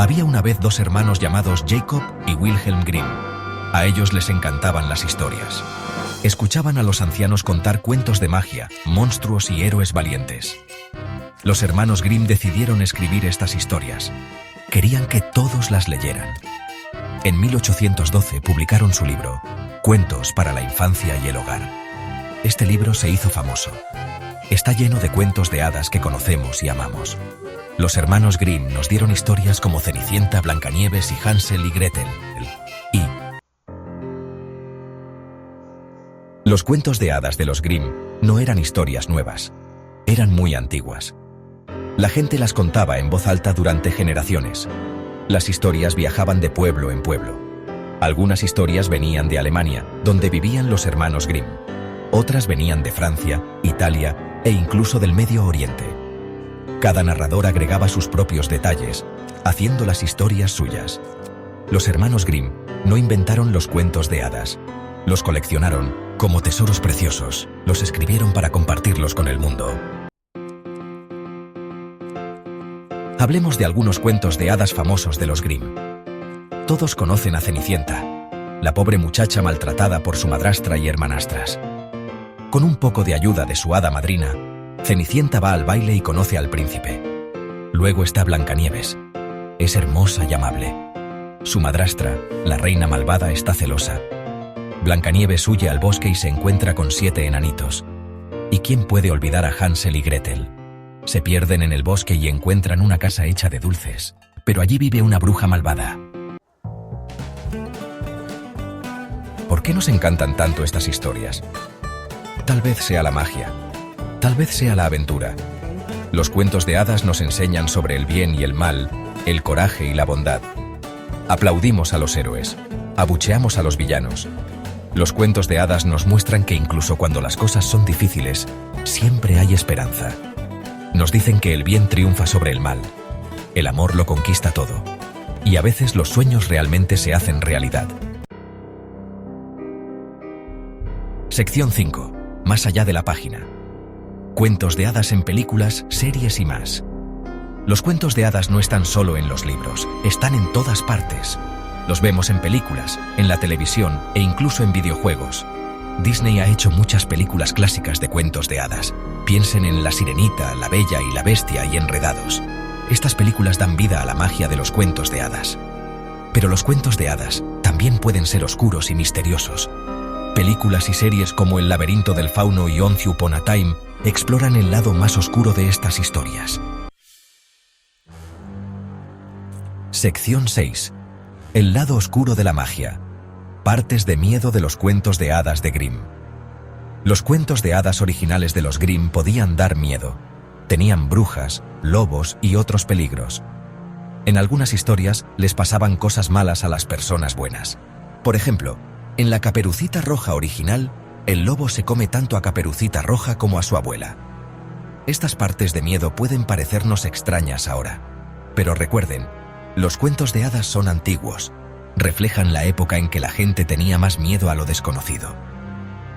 Había una vez dos hermanos llamados Jacob y Wilhelm Grimm. A ellos les encantaban las historias. Escuchaban a los ancianos contar cuentos de magia, monstruos y héroes valientes. Los hermanos Grimm decidieron escribir estas historias. Querían que todos las leyeran. En 1812 publicaron su libro, Cuentos para la infancia y el hogar. Este libro se hizo famoso. Está lleno de cuentos de hadas que conocemos y amamos. Los hermanos Grimm nos dieron historias como Cenicienta, Blancanieves y Hansel y Gretel. Los cuentos de hadas de los Grimm no eran historias nuevas. Eran muy antiguas. La gente las contaba en voz alta durante generaciones. Las historias viajaban de pueblo en pueblo. Algunas historias venían de Alemania, donde vivían los hermanos Grimm. Otras venían de Francia, Italia e incluso del Medio Oriente. Cada narrador agregaba sus propios detalles, haciendo las historias suyas. Los hermanos Grimm no inventaron los cuentos de hadas. Los coleccionaron como tesoros preciosos. Los escribieron para compartirlos con el mundo. Hablemos de algunos cuentos de hadas famosos de los Grimm. Todos conocen a Cenicienta, la pobre muchacha maltratada por su madrastra y hermanastras. Con un poco de ayuda de su hada madrina, Cenicienta va al baile y conoce al príncipe. Luego está Blancanieves. Es hermosa y amable. Su madrastra, la reina malvada, está celosa. Blancanieves huye al bosque y se encuentra con 7 enanitos. ¿Y quién puede olvidar a Hansel y Gretel? Se pierden en el bosque y encuentran una casa hecha de dulces, pero allí vive una bruja malvada. ¿Por qué nos encantan tanto estas historias? Tal vez sea la magia. Tal vez sea la aventura. Los cuentos de hadas nos enseñan sobre el bien y el mal, el coraje y la bondad. Aplaudimos a los héroes, abucheamos a los villanos. Los cuentos de hadas nos muestran que incluso cuando las cosas son difíciles, siempre hay esperanza. Nos dicen que el bien triunfa sobre el mal. El amor lo conquista todo. Y a veces los sueños realmente se hacen realidad. Sección 5. Más allá de la página. Cuentos de hadas en películas, series y más. Los cuentos de hadas no están solo en los libros, están en todas partes. Los vemos en películas, en la televisión e incluso en videojuegos. Disney ha hecho muchas películas clásicas de cuentos de hadas. Piensen en La Sirenita, La Bella y la Bestia y Enredados. Estas películas dan vida a la magia de los cuentos de hadas. Pero los cuentos de hadas también pueden ser oscuros y misteriosos. Películas y series como El laberinto del fauno y Once Upon a Time exploran el lado más oscuro de estas historias. Sección 6. El lado oscuro de la magia. Partes de miedo de los cuentos de hadas de Grimm. Los cuentos de hadas originales de los Grimm podían dar miedo. Tenían brujas, lobos y otros peligros. En algunas historias les pasaban cosas malas a las personas buenas. Por ejemplo, en la Caperucita Roja original, el lobo se come tanto a Caperucita Roja como a su abuela. Estas partes de miedo pueden parecernos extrañas ahora. Pero recuerden, los cuentos de hadas son antiguos. Reflejan la época en que la gente tenía más miedo a lo desconocido.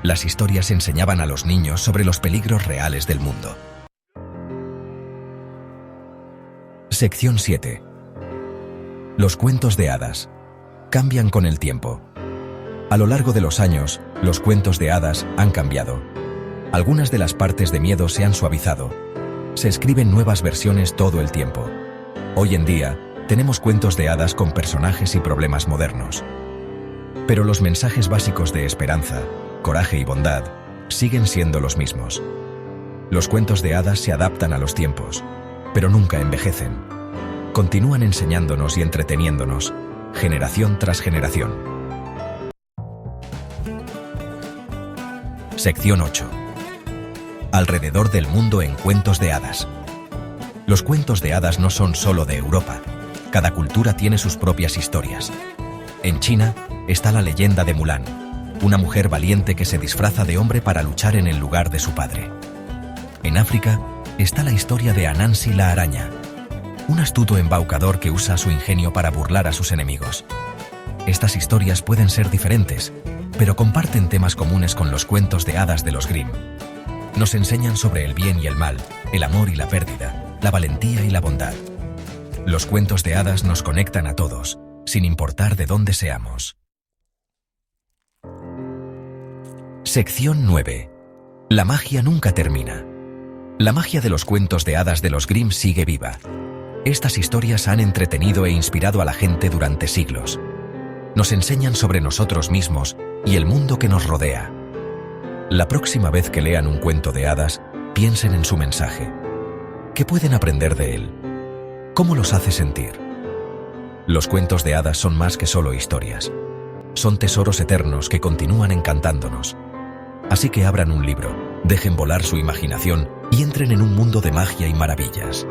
Las historias enseñaban a los niños sobre los peligros reales del mundo. Sección 7. Los cuentos de hadas. Cambian con el tiempo. A lo largo de los años, los cuentos de hadas han cambiado. Algunas de las partes de miedo se han suavizado. Se escriben nuevas versiones todo el tiempo. Hoy en día, tenemos cuentos de hadas con personajes y problemas modernos. Pero los mensajes básicos de esperanza, coraje y bondad siguen siendo los mismos. Los cuentos de hadas se adaptan a los tiempos, pero nunca envejecen. Continúan enseñándonos y entreteniéndonos, generación tras generación. Sección 8. Alrededor del mundo en cuentos de hadas. Los cuentos de hadas no son solo de Europa. Cada cultura tiene sus propias historias. En China está la leyenda de Mulan, una mujer valiente que se disfraza de hombre para luchar en el lugar de su padre. En África está la historia de Anansi la araña, un astuto embaucador que usa su ingenio para burlar a sus enemigos. Estas historias pueden ser diferentes, pero comparten temas comunes con los cuentos de hadas de los Grimm. Nos enseñan sobre el bien y el mal, el amor y la pérdida, la valentía y la bondad. Los cuentos de hadas nos conectan a todos, sin importar de dónde seamos. Sección 9. La magia nunca termina. La magia de los cuentos de hadas de los Grimm sigue viva. Estas historias han entretenido e inspirado a la gente durante siglos. Nos enseñan sobre nosotros mismos y el mundo que nos rodea. La próxima vez que lean un cuento de hadas, piensen en su mensaje. ¿Qué pueden aprender de él? ¿Cómo los hace sentir? Los cuentos de hadas son más que solo historias. Son tesoros eternos que continúan encantándonos. Así que abran un libro, dejen volar su imaginación y entren en un mundo de magia y maravillas.